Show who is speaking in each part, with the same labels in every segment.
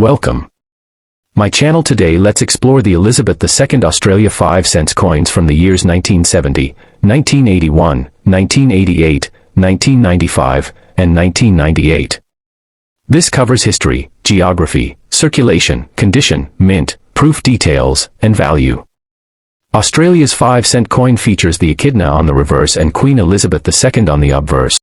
Speaker 1: Welcome. My channel today let's explore the Elizabeth II Australia 5 cents coins from the years 1970, 1981, 1988, 1995, and 1998. This covers history, geography, circulation, condition, mint, proof details, and value. Australia's 5 cent coin features the echidna on the reverse and Queen Elizabeth II on the obverse.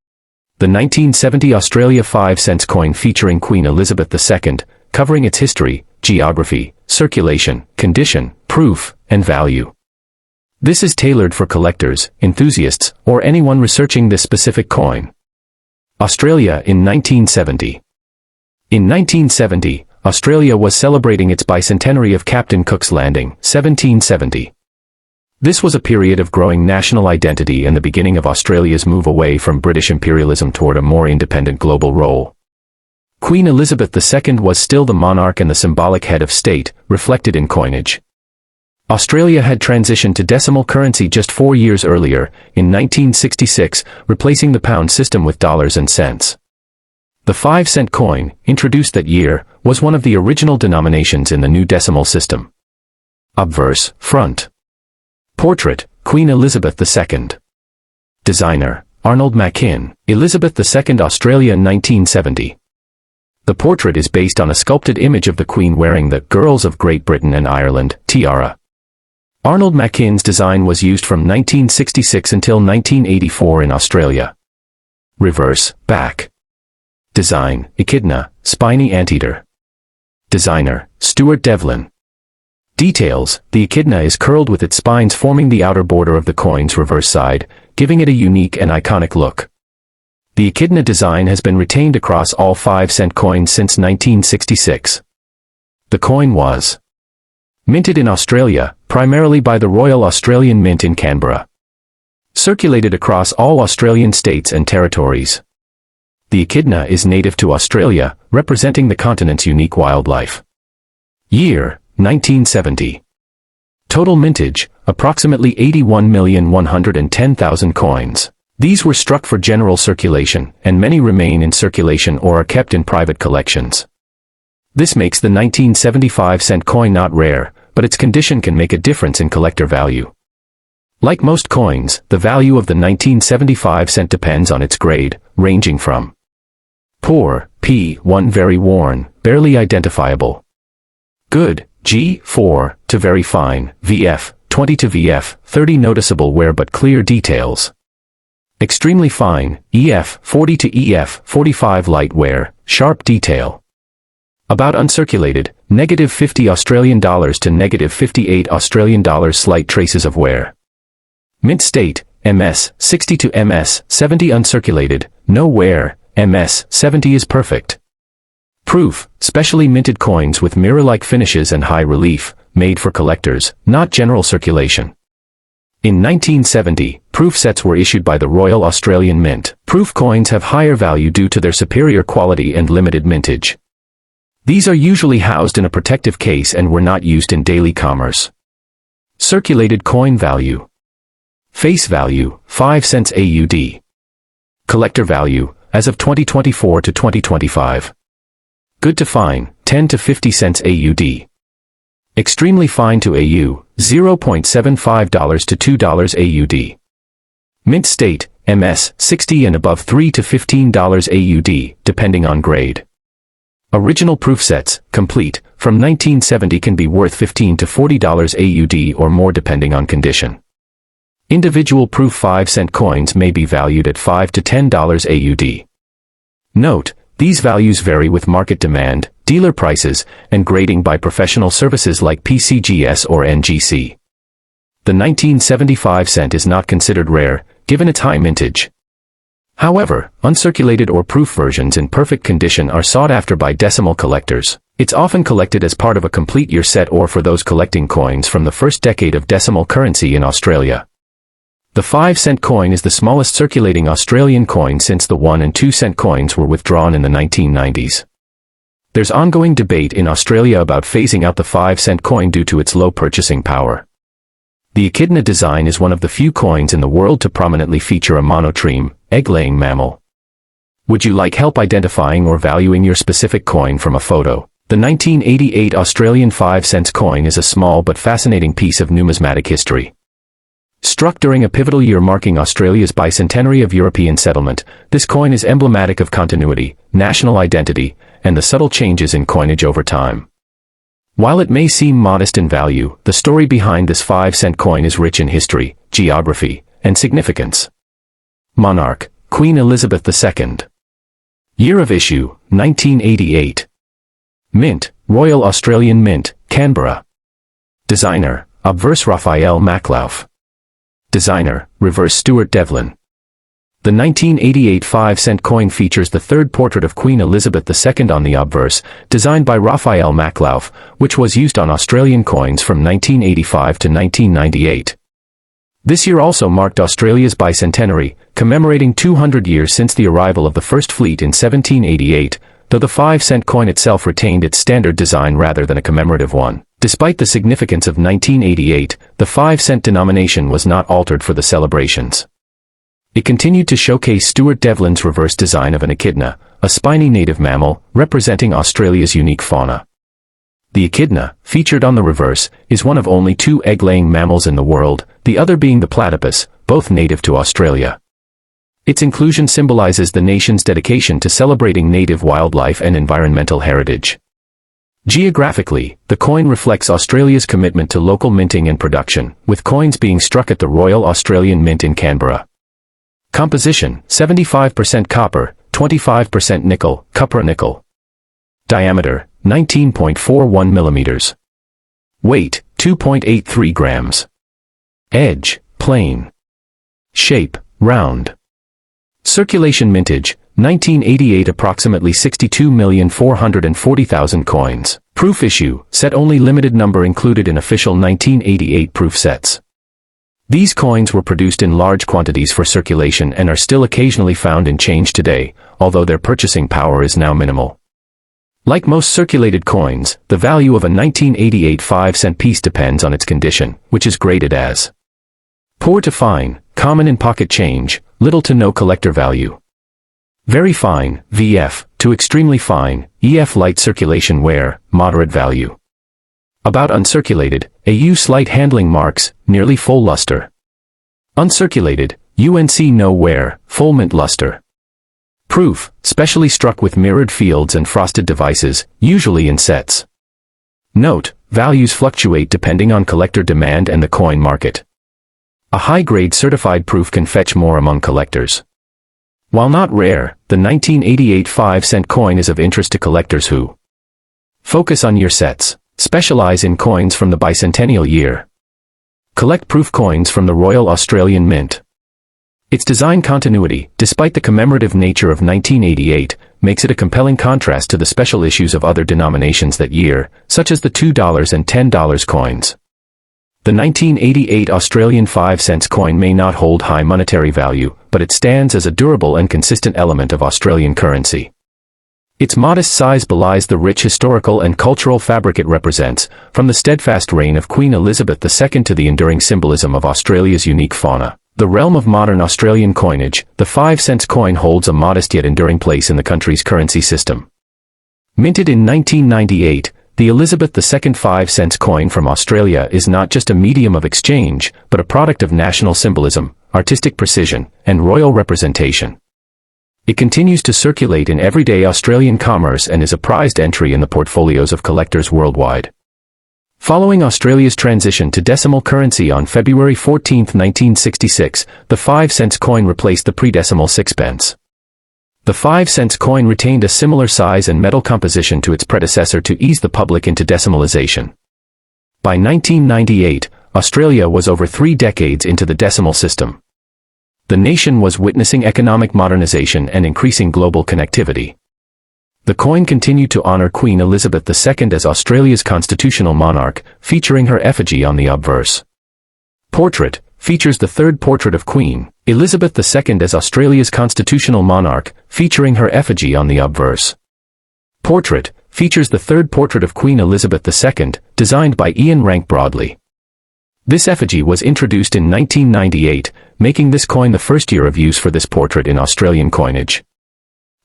Speaker 1: The 1970 Australia 5 cents coin featuring Queen Elizabeth II, covering its history, geography, circulation, condition, proof, and value. This is tailored for collectors, enthusiasts, or anyone researching this specific coin. Australia in 1970. In 1970, Australia was celebrating its bicentenary of Captain Cook's Landing, 1770. This was a period of growing national identity and the beginning of Australia's move away from British imperialism toward a more independent global role. Queen Elizabeth II was still the monarch and the symbolic head of state, reflected in coinage. Australia had transitioned to decimal currency just 4 years earlier, in 1966, replacing the pound system with dollars and cents. The 5 cent coin, introduced that year, was one of the original denominations in the new decimal system. Obverse, front. Portrait, Queen Elizabeth II. Designer, Arnold Machin, Elizabeth II Australia 1970. The portrait is based on a sculpted image of the Queen wearing the Girls of Great Britain and Ireland tiara. Arnold Machin's design was used from 1966 until 1984 in Australia. Reverse, back. Design, echidna, spiny anteater. Designer, Stuart Devlin. Details, the echidna is curled with its spines forming the outer border of the coin's reverse side, giving it a unique and iconic look. The echidna design has been retained across all 5 cent coins since 1966. The coin was minted in Australia, primarily by the Royal Australian Mint in Canberra. Circulated across all Australian states and territories. The echidna is native to Australia, representing the continent's unique wildlife. Year, 1970. Total mintage, approximately 81,110,000 coins. These were struck for general circulation, and many remain in circulation or are kept in private collections. This makes the 1975 cent coin not rare, but its condition can make a difference in collector value. Like most coins, the value of the 1975 cent depends on its grade, ranging from poor, P1 very worn, barely identifiable. Good, G4, to very fine, VF, 20 to VF, 30 noticeable wear but clear details. Extremely fine, EF, 40 to EF, 45 light wear, sharp detail. About uncirculated, negative 50 Australian dollars to negative 58 Australian dollars slight traces of wear. Mint state, MS, 60 to MS, 70 uncirculated, no wear, MS, 70 is perfect. Proof, specially minted coins with mirror-like finishes and high relief, made for collectors, not general circulation. In 1970, proof sets were issued by the Royal Australian Mint. Proof coins have higher value due to their superior quality and limited mintage. These are usually housed in a protective case and were not used in daily commerce. Circulated coin value. Face value, 5 cents AUD. Collector value, as of 2024 to 2025. Good to fine, 10 to 50 cents AUD. Extremely fine to AU, $0.75 to $2 AUD. Mint state, MS, 60 and above $3 to $15 AUD, depending on grade. Original proof sets, complete, from 1970 can be worth $15 to $40 AUD or more depending on condition. Individual proof 5 cent coins may be valued at $5 to $10 AUD. Note, these values vary with market demand, dealer prices, and grading by professional services like PCGS or NGC. The 1975 cent is not considered rare, given its high mintage. However, uncirculated or proof versions in perfect condition are sought after by decimal collectors. It's often collected as part of a complete year set or for those collecting coins from the first decade of decimal currency in Australia. The 5 cent coin is the smallest circulating Australian coin since the 1 and 2 cent coins were withdrawn in the 1990s. There's ongoing debate in Australia about phasing out the 5 cent coin due to its low purchasing power. The echidna design is one of the few coins in the world to prominently feature a monotreme, egg-laying mammal. Would you like help identifying or valuing your specific coin from a photo? The 1988 Australian 5-cent coin is a small but fascinating piece of numismatic history. Struck during a pivotal year marking Australia's bicentenary of European settlement, this coin is emblematic of continuity, national identity, and the subtle changes in coinage over time. While it may seem modest in value, the story behind this 5-cent coin is rich in history, geography, and significance. Monarch, Queen Elizabeth II. Year of issue, 1988. Mint, Royal Australian Mint, Canberra. Designer, obverse Raphael Maclauff. Designer, reverse Stuart Devlin. The 1988 5-cent coin features the third portrait of Queen Elizabeth II on the obverse, designed by Raphael Maclauff, which was used on Australian coins from 1985 to 1998. This year also marked Australia's bicentenary, commemorating 200 years since the arrival of the First Fleet in 1788, though the 5-cent coin itself retained its standard design rather than a commemorative one. Despite the significance of 1988, the 5-cent denomination was not altered for the celebrations. It continued to showcase Stuart Devlin's reverse design of an echidna, a spiny native mammal, representing Australia's unique fauna. The echidna, featured on the reverse, is one of only 2 egg-laying mammals in the world, the other being the platypus, both native to Australia. Its inclusion symbolizes the nation's dedication to celebrating native wildlife and environmental heritage. Geographically, the coin reflects Australia's commitment to local minting and production, with coins being struck at the Royal Australian Mint in Canberra. Composition, 75% copper, 25% nickel, copper-nickel. Diameter, 19.41 millimeters. Weight, 2.83 grams. Edge, plain. Shape, round. Circulation mintage, 1988 approximately 62,440,000 coins. Proof issue, set only limited number included in official 1988 proof sets. These coins were produced in large quantities for circulation and are still occasionally found in change today, although their purchasing power is now minimal. Like most circulated coins, the value of a 1988 5-cent piece depends on its condition, which is graded as poor to fine, common in pocket change, little to no collector value. Very fine, VF, to extremely fine, EF light circulation wear, moderate value. About uncirculated, AU slight handling marks, nearly full luster. Uncirculated, UNC no wear, full mint luster. Proof, specially struck with mirrored fields and frosted devices, usually in sets. Note, values fluctuate depending on collector demand and the coin market. A high-grade certified proof can fetch more among collectors. While not rare, the 1988 5-cent coin is of interest to collectors who focus on year sets, specialize in coins from the bicentennial year, collect proof coins from the Royal Australian Mint. Its design continuity, despite the commemorative nature of 1988, makes it a compelling contrast to the special issues of other denominations that year, such as the $2 and $10 coins. The 1988 Australian 5-cent coin may not hold high monetary value, but it stands as a durable and consistent element of Australian currency. Its modest size belies the rich historical and cultural fabric it represents, from the steadfast reign of Queen Elizabeth II to the enduring symbolism of Australia's unique fauna. The realm of modern Australian coinage, the 5-cent coin holds a modest yet enduring place in the country's currency system. Minted in 1998, the Elizabeth II 5-cent coin from Australia is not just a medium of exchange, but a product of national symbolism, artistic precision, and royal representation. It continues to circulate in everyday Australian commerce and is a prized entry in the portfolios of collectors worldwide. Following Australia's transition to decimal currency on February 14, 1966, the 5-cent coin replaced the pre-decimal sixpence. The 5-cent coin retained a similar size and metal composition to its predecessor to ease the public into decimalization. By 1998, Australia was over 3 decades into the decimal system. The nation was witnessing economic modernization and increasing global connectivity. The coin continued to honor Queen Elizabeth II as Australia's constitutional monarch, featuring her effigy on the obverse. Portrait features the third portrait of Queen Elizabeth II as Australia's constitutional monarch, featuring her effigy on the obverse. Portrait features the third portrait of Queen Elizabeth II, designed by Ian Rank Broadley. This effigy was introduced in 1998, making this coin the first year of use for this portrait in Australian coinage.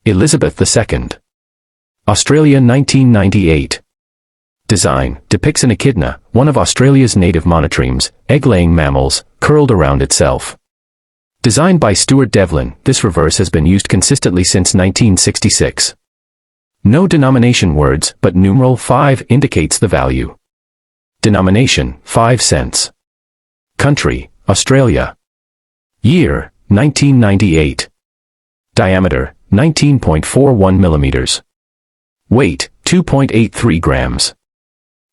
Speaker 1: Elizabeth II. Australia 1998. Design depicts an echidna, one of Australia's native monotremes, egg-laying mammals, curled around itself. Designed by Stuart Devlin, this reverse has been used consistently since 1966. No denomination words, but numeral 5 indicates the value. Denomination, 5 cents. Country, Australia. Year, 1998. Diameter, 19.41 millimeters. Weight, 2.83 grams.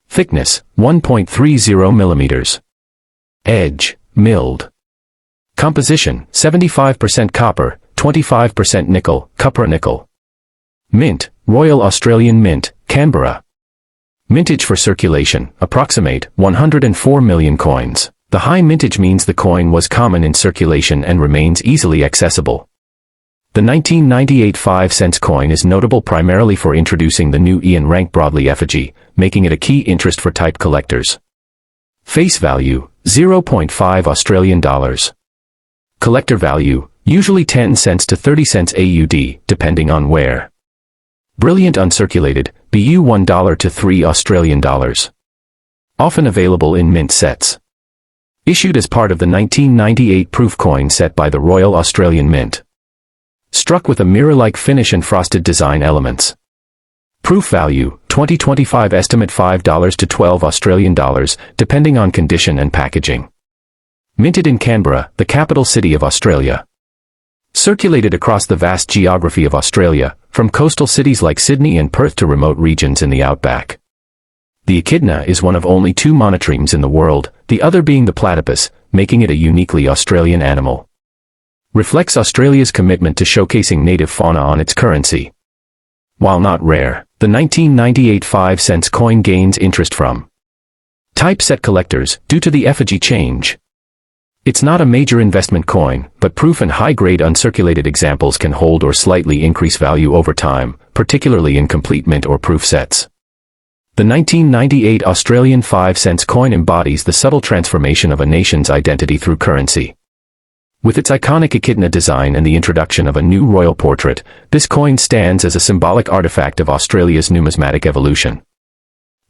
Speaker 1: Thickness, 1.30 millimeters. Edge, milled. Composition, 75% copper, 25% nickel, copper-nickel. Mint, Royal Australian Mint, Canberra. Mintage for circulation, approximate, 104 million coins. The high mintage means the coin was common in circulation and remains easily accessible. The 1998 5-cent coin is notable primarily for introducing the new Ian Rank Broadley effigy, making it a key interest for type collectors. Face value, 0.5 Australian dollars. Collector value, usually 10 cents to 30 cents AUD, depending on where. Brilliant uncirculated, BU $1 to 3 Australian dollars. Often available in mint sets. Issued as part of the 1998 proof coin set by the Royal Australian Mint. Struck with a mirror-like finish and frosted design elements. Proof value, 2025 estimate $5 to 12 Australian dollars, depending on condition and packaging. Minted in Canberra, the capital city of Australia. Circulated across the vast geography of Australia, from coastal cities like Sydney and Perth to remote regions in the outback. The echidna is one of only 2 monotremes in the world, the other being the platypus, making it a uniquely Australian animal. Reflects Australia's commitment to showcasing native fauna on its currency. While not rare, the 1998 5-cent coin gains interest from typeset collectors due to the effigy change. It's not a major investment coin, but proof and high-grade uncirculated examples can hold or slightly increase value over time, particularly in complete mint or proof sets. The 1998 Australian 5-cent coin embodies the subtle transformation of a nation's identity through currency. With its iconic echidna design and the introduction of a new royal portrait, this coin stands as a symbolic artifact of Australia's numismatic evolution.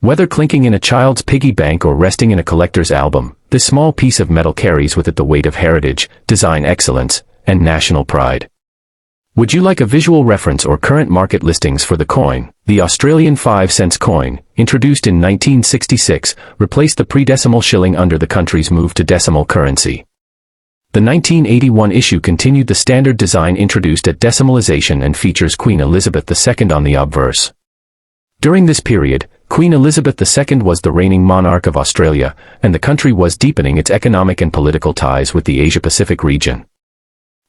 Speaker 1: Whether clinking in a child's piggy bank or resting in a collector's album, this small piece of metal carries with it the weight of heritage, design excellence, and national pride. Would you like a visual reference or current market listings for the coin? The Australian 5-cent coin, introduced in 1966, replaced the pre-decimal shilling under the country's move to decimal currency. The 1981 issue continued the standard design introduced at decimalization and features Queen Elizabeth II on the obverse. During this period, Queen Elizabeth II was the reigning monarch of Australia, and the country was deepening its economic and political ties with the Asia-Pacific region.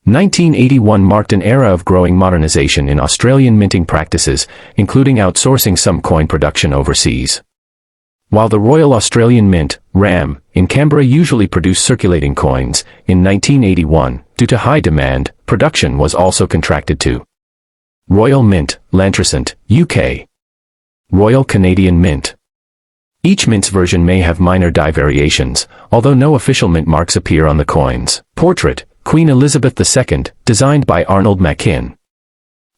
Speaker 1: 1981 marked an era of growing modernization in Australian minting practices, including outsourcing some coin production overseas. While the Royal Australian Mint, RAM, in Canberra usually produced circulating coins, in 1981, due to high demand, production was also contracted to Royal Mint, Lantricent, UK. Royal Canadian Mint. Each mint's version may have minor die variations, although no official mint marks appear on the coins. Portrait, Queen Elizabeth II, designed by Arnold Mackin.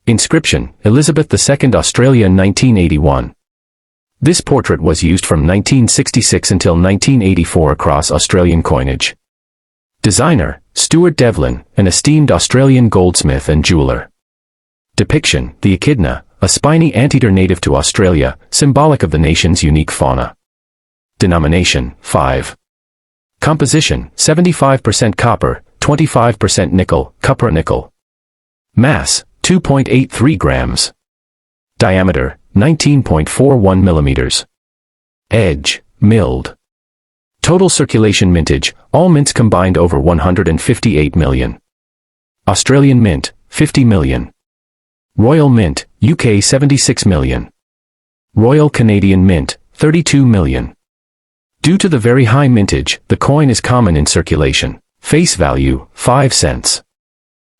Speaker 1: Inscription, Elizabeth II Australia 1981. This portrait was used from 1966 until 1984 across Australian coinage. Designer, Stuart Devlin, an esteemed Australian goldsmith and jeweler. Depiction, the echidna, a spiny anteater native to Australia, symbolic of the nation's unique fauna. Denomination, 5. Composition, 75% copper, 25% nickel, copper-nickel. Mass, 2.83 grams. Diameter, 19.41 millimeters. Edge, milled. Total circulation mintage, all mints combined over 158 million. Australian Mint, 50 million. Royal Mint, UK 76 million. Royal Canadian Mint, 32 million. Due to the very high mintage, the coin is common in circulation. Face value, 5 cents.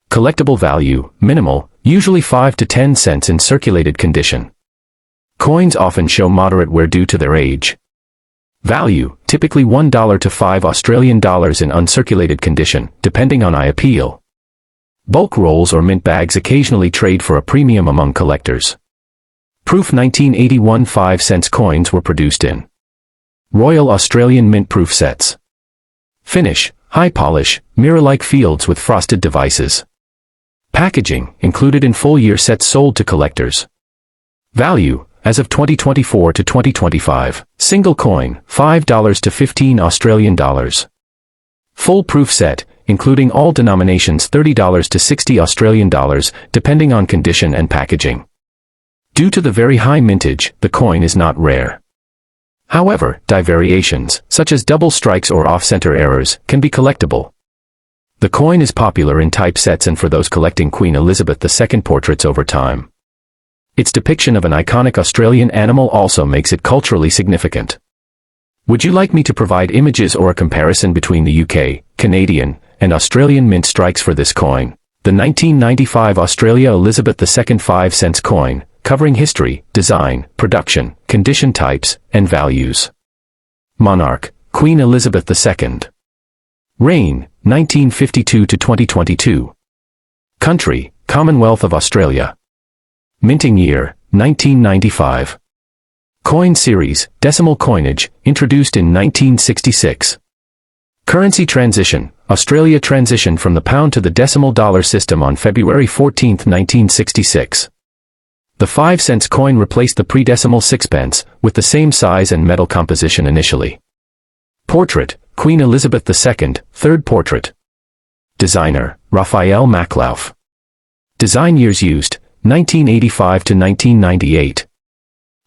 Speaker 1: Collectible value, minimal, usually 5 to 10 cents in circulated condition. Coins often show moderate wear due to their age. Value, typically $1 to 5 Australian dollars in uncirculated condition, depending on eye appeal. Bulk rolls or mint bags occasionally trade for a premium among collectors. Proof 1981 5-cent coins were produced in Royal Australian Mint proof sets. Finish, high polish, mirror-like fields with frosted devices. Packaging, included in full-year sets sold to collectors. Value, as of 2024 to 2025. Single coin, $5 to 15 Australian dollars. Full proof set, including all denominations, $30 to 60 Australian dollars, depending on condition and packaging. Due to the very high mintage, the coin is not rare. However, die variations, such as double strikes or off-center errors, can be collectible. The coin is popular in type sets and for those collecting Queen Elizabeth II portraits over time. Its depiction of an iconic Australian animal also makes it culturally significant. Would you like me to provide images or a comparison between the UK, Canadian, and Australian mint strikes for this coin? The 1995 Australia Elizabeth II 5-cent coin, covering history, design, production, condition types, and values. Monarch, Queen Elizabeth II. Reign, 1952 to 2022. Country, Commonwealth of Australia. Minting year, 1995. Coin series, decimal coinage, introduced in 1966. Currency transition, Australia transitioned from the pound to the decimal dollar system on February 14, 1966. The 5-cent coin replaced the pre-decimal sixpence, with the same size and metal composition initially. Portrait, Queen Elizabeth II, third portrait. Designer, Raphael Maklauf. Design years used, 1985 to 1998.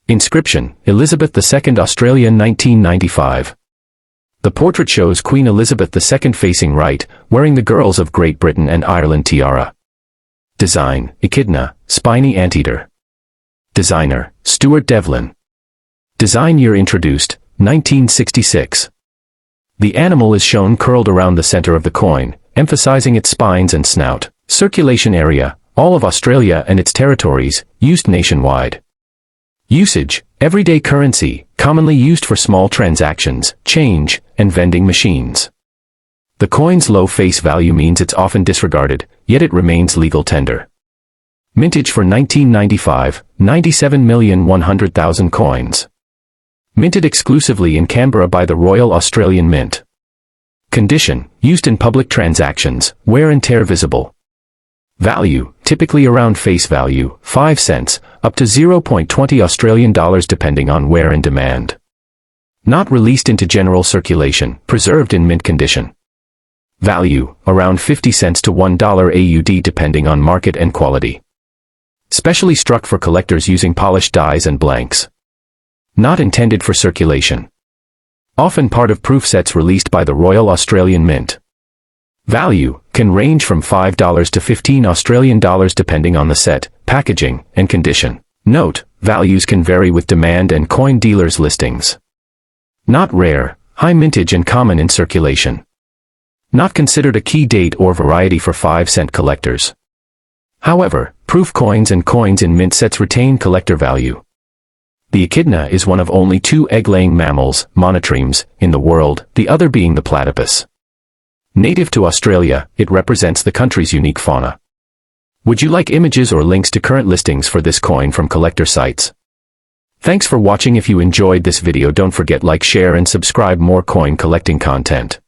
Speaker 1: Inscription, Elizabeth II Australia 1995. The portrait shows Queen Elizabeth II facing right, wearing the Girls of Great Britain and Ireland tiara. Design, Echidna, spiny anteater. Designer, Stuart Devlin. Design year introduced, 1966. The animal is shown curled around the center of the coin, emphasizing its spines and snout. Circulation area, all of Australia and its territories, used nationwide. Usage, everyday currency, commonly used for small transactions, change, and vending machines. The coin's low face value means it's often disregarded, yet it remains legal tender. Mintage for 1995, 97,100,000 coins. Minted exclusively in Canberra by the Royal Australian Mint. Condition, used in public transactions, wear and tear visible. Value, typically around face value, 5 cents, up to 0.20 Australian dollars depending on wear and demand. Not released into general circulation, preserved in mint condition. Value, around 50 cents to $1 AUD depending on market and quality. Specially struck for collectors using polished dies and blanks. Not intended for circulation. Often part of proof sets released by the Royal Australian Mint. Value, can range from $5 to 15 Australian dollars depending on the set, packaging, and condition. Note, values can vary with demand and coin dealers' listings. Not rare, high mintage and common in circulation. Not considered a key date or variety for 5-cent collectors. However, proof coins and coins in mint sets retain collector value. The echidna is one of only 2 egg-laying mammals, monotremes, in the world, the other being the platypus. Native to Australia, it represents the country's unique fauna. Would you like images or links to current listings for this coin from collector sites? Thanks for watching. If you enjoyed this video, don't forget like, share and subscribe more coin collecting content.